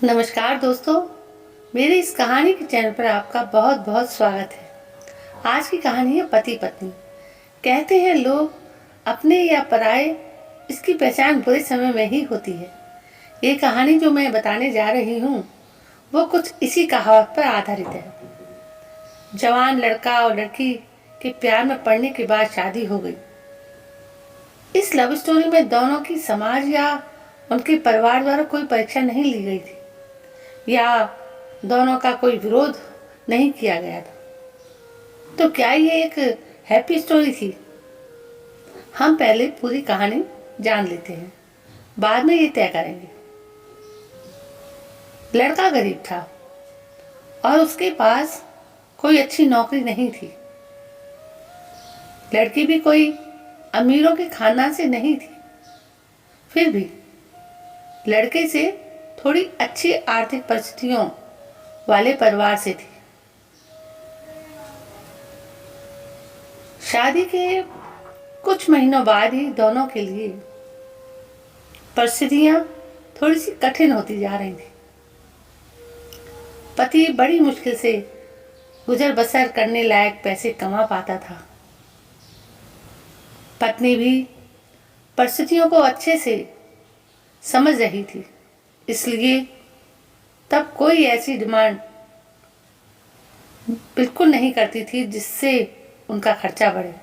नमस्कार दोस्तों, मेरे इस कहानी के चैनल पर आपका बहुत बहुत स्वागत है। आज की कहानी है पति पत्नी। कहते हैं लोग अपने या पराए, इसकी पहचान बुरे समय में ही होती है। ये कहानी जो मैं बताने जा रही हूँ वो कुछ इसी कहावत पर आधारित है। जवान लड़का और लड़की के प्यार में पड़ने के बाद शादी हो गई। इस लव स्टोरी में दोनों की समाज या उनके परिवार द्वारा कोई परीक्षा नहीं ली गई थी या दोनों का कोई विरोध नहीं किया गया था। तो क्या ये एक हैप्पी स्टोरी थी? हम पहले पूरी कहानी जान लेते हैं, बाद में ये तय करेंगे। लड़का गरीब था और उसके पास कोई अच्छी नौकरी नहीं थी। लड़की भी कोई अमीरों के खानदान से नहीं थी, फिर भी लड़के से थोड़ी अच्छी आर्थिक परिस्थितियों वाले परिवार से थी। शादी के कुछ महीनों बाद ही दोनों के लिए परिस्थितियां थोड़ी सी कठिन होती जा रही थी। पति बड़ी मुश्किल से गुजर बसर करने लायक पैसे कमा पाता था। पत्नी भी परिस्थितियों को अच्छे से समझ रही थी, इसलिए तब कोई ऐसी डिमांड बिल्कुल नहीं करती थी जिससे उनका खर्चा बढ़े।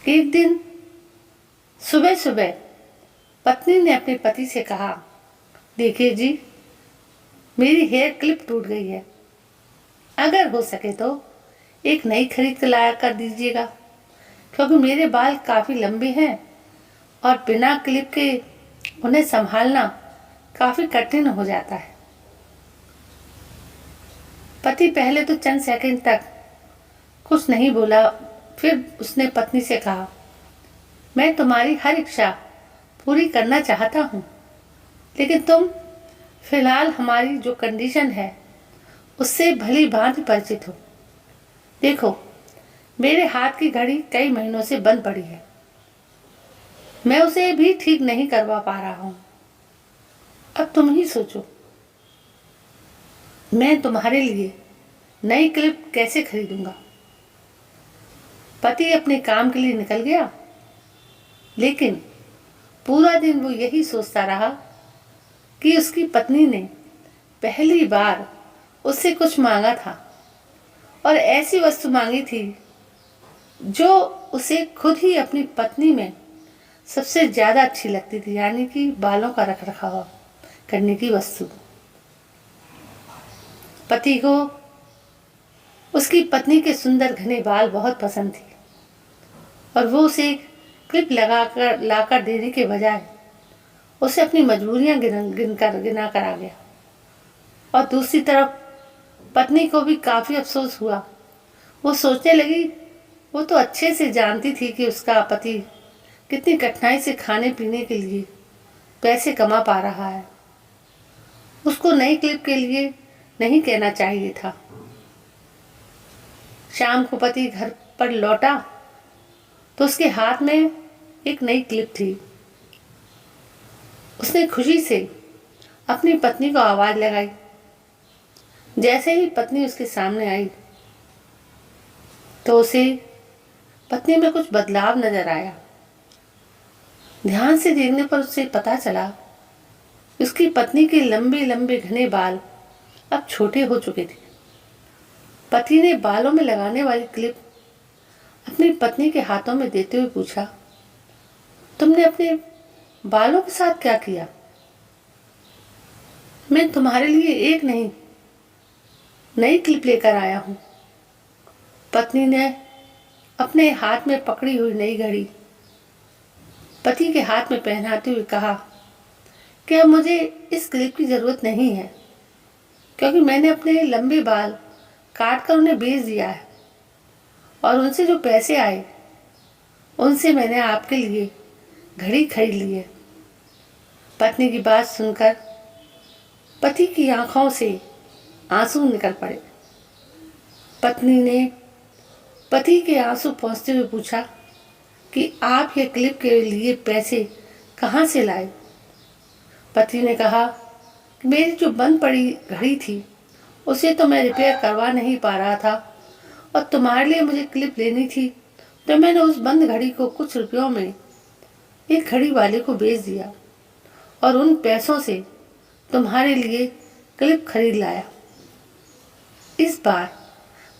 एक दिन सुबह सुबह पत्नी ने अपने पति से कहा, देखिए जी, मेरी हेयर क्लिप टूट गई है, अगर हो सके तो एक नई खरीद कर लाया कर दीजिएगा, क्योंकि मेरे बाल काफ़ी लंबे हैं और बिना क्लिप के उन्हें संभालना काफ़ी कठिन हो जाता है। पति पहले तो चंद सेकंड तक कुछ नहीं बोला, फिर उसने पत्नी से कहा, मैं तुम्हारी हर इच्छा पूरी करना चाहता हूँ, लेकिन तुम फिलहाल हमारी जो कंडीशन है उससे भली भांति परिचित हो। देखो, मेरे हाथ की घड़ी कई महीनों से बंद पड़ी है, मैं उसे भी ठीक नहीं करवा पा रहा हूँ। अब तुम ही सोचो, मैं तुम्हारे लिए नई क्लिप कैसे खरीदूंगा। पति अपने काम के लिए निकल गया, लेकिन पूरा दिन वो यही सोचता रहा कि उसकी पत्नी ने पहली बार उससे कुछ मांगा था और ऐसी वस्तु मांगी थी जो उसे खुद ही अपनी पत्नी में सबसे ज़्यादा अच्छी लगती थी, यानी कि बालों का रखरखाव करने की वस्तु। पति को उसकी पत्नी के सुंदर घने बाल बहुत पसंद थे और वो उसे क्लिप लगाकर लाकर देने के बजाय उसे अपनी मजबूरियां गिना कर आ गया। और दूसरी तरफ पत्नी को भी काफ़ी अफसोस हुआ। वो सोचने लगी, वो तो अच्छे से जानती थी कि उसका पति कितनी कठिनाई से खाने पीने के लिए पैसे कमा पा रहा है। उसको नई क्लिप के लिए नहीं कहना चाहिए था। शाम को पति घर पर लौटा तो उसके हाथ में एक नई क्लिप थी। उसने खुशी से अपनी पत्नी को आवाज लगाई। जैसे ही पत्नी उसके सामने आई तो उसे पत्नी में कुछ बदलाव नजर आया। ध्यान से देखने पर उसे पता चला उसकी पत्नी के लंबे लंबे घने बाल अब छोटे हो चुके थे। पति ने बालों में लगाने वाली क्लिप अपनी पत्नी के हाथों में देते हुए पूछा, तुमने अपने बालों के साथ क्या किया? मैं तुम्हारे लिए एक नहीं, नई क्लिप लेकर आया हूँ। पत्नी ने अपने हाथ में पकड़ी हुई नई घड़ी पति के हाथ में पहनाते हुए कहा कि अब मुझे इस क्लिप की ज़रूरत नहीं है, क्योंकि मैंने अपने लंबे बाल काट कर उन्हें बेच दिया है और उनसे जो पैसे आए उनसे मैंने आपके लिए घड़ी खरीद ली है। पत्नी की बात सुनकर पति की आंखों से आंसू निकल पड़े। पत्नी ने पति के आंसू पोंछते हुए पूछा कि आप ये क्लिप के लिए पैसे कहाँ से लाए? पति ने कहा, कि मेरी जो बंद पड़ी घड़ी थी उसे तो मैं रिपेयर करवा नहीं पा रहा था, और तुम्हारे लिए मुझे क्लिप लेनी थी, तो मैंने उस बंद घड़ी को कुछ रुपयों में एक घड़ी वाले को बेच दिया और उन पैसों से तुम्हारे लिए क्लिप खरीद लाया। इस बार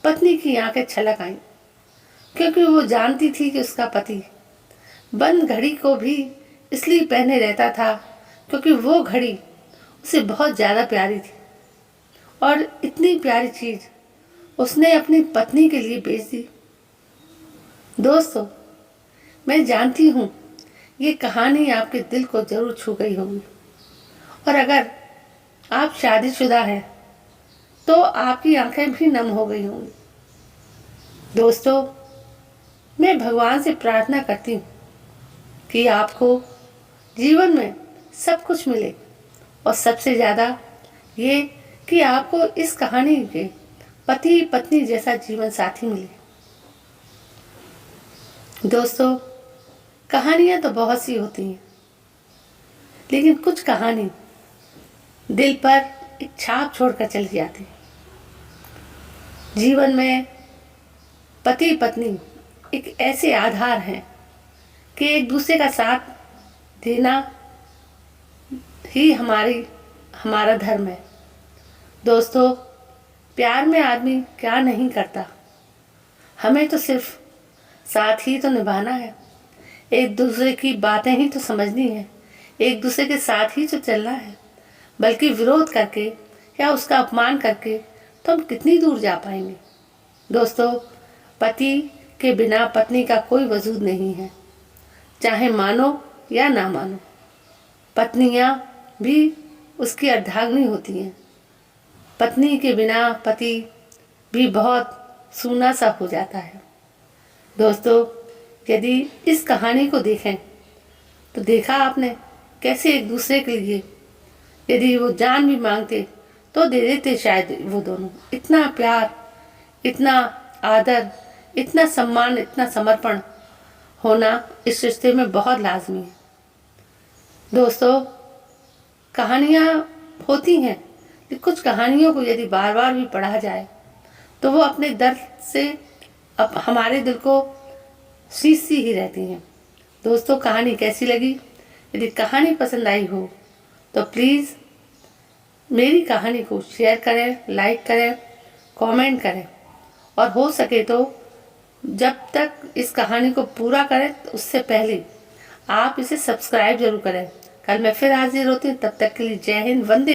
पत्नी की आंखें छलक आईं, क्योंकि वो जानती थी कि उसका पति बंद घड़ी को भी इसलिए पहने रहता था क्योंकि वो घड़ी उसे बहुत ज़्यादा प्यारी थी, और इतनी प्यारी चीज़ उसने अपनी पत्नी के लिए बेच दी। दोस्तों, मैं जानती हूँ ये कहानी आपके दिल को ज़रूर छू गई होगी, और अगर आप शादीशुदा हैं तो आपकी आंखें भी नम हो गई होंगी। दोस्तों, मैं भगवान से प्रार्थना करती हूँ कि आपको जीवन में सब कुछ मिले, और सबसे ज़्यादा ये कि आपको इस कहानी के पति पत्नी जैसा जीवन साथी मिले। दोस्तों, कहानियाँ तो बहुत सी होती हैं, लेकिन कुछ कहानी दिल पर एक छाप छोड़कर चली जाती है। जीवन में पति पत्नी एक ऐसे आधार हैं कि एक दूसरे का साथ देना ही हमारा धर्म है। दोस्तों, प्यार में आदमी क्या नहीं करता, हमें तो सिर्फ साथ ही तो निभाना है, एक दूसरे की बातें ही तो समझनी है, एक दूसरे के साथ ही तो चलना है। बल्कि विरोध करके या उसका अपमान करके तो हम कितनी दूर जा पाएंगे। दोस्तों, पति के बिना पत्नी का कोई वजूद नहीं है, चाहे मानो या ना मानो। पत्नियां भी उसकी अर्धांगिनी होती हैं। पत्नी के बिना पति भी बहुत सूना सा हो जाता है। दोस्तों, यदि इस कहानी को देखें तो देखा आपने कैसे एक दूसरे के लिए यदि वो जान भी मांगते तो दे देते शायद वो दोनों। इतना प्यार, इतना आदर, इतना सम्मान, इतना समर्पण होना इस रिश्ते में बहुत लाजमी है। दोस्तों, कहानियाँ होती हैं, कि कुछ कहानियों को यदि बार बार भी पढ़ा जाए तो वो अपने दर्द से अब हमारे दिल को शीशती ही रहती हैं। दोस्तों, कहानी कैसी लगी? यदि कहानी पसंद आई हो तो प्लीज़ मेरी कहानी को शेयर करें, लाइक करें, कमेंट करें, और हो सके तो जब तक इस कहानी को पूरा करें उससे पहले आप इसे सब्सक्राइब जरूर करें। कल मैं फिर हाजिर होती हूँ, तब तक के लिए जय हिंद, वंदे।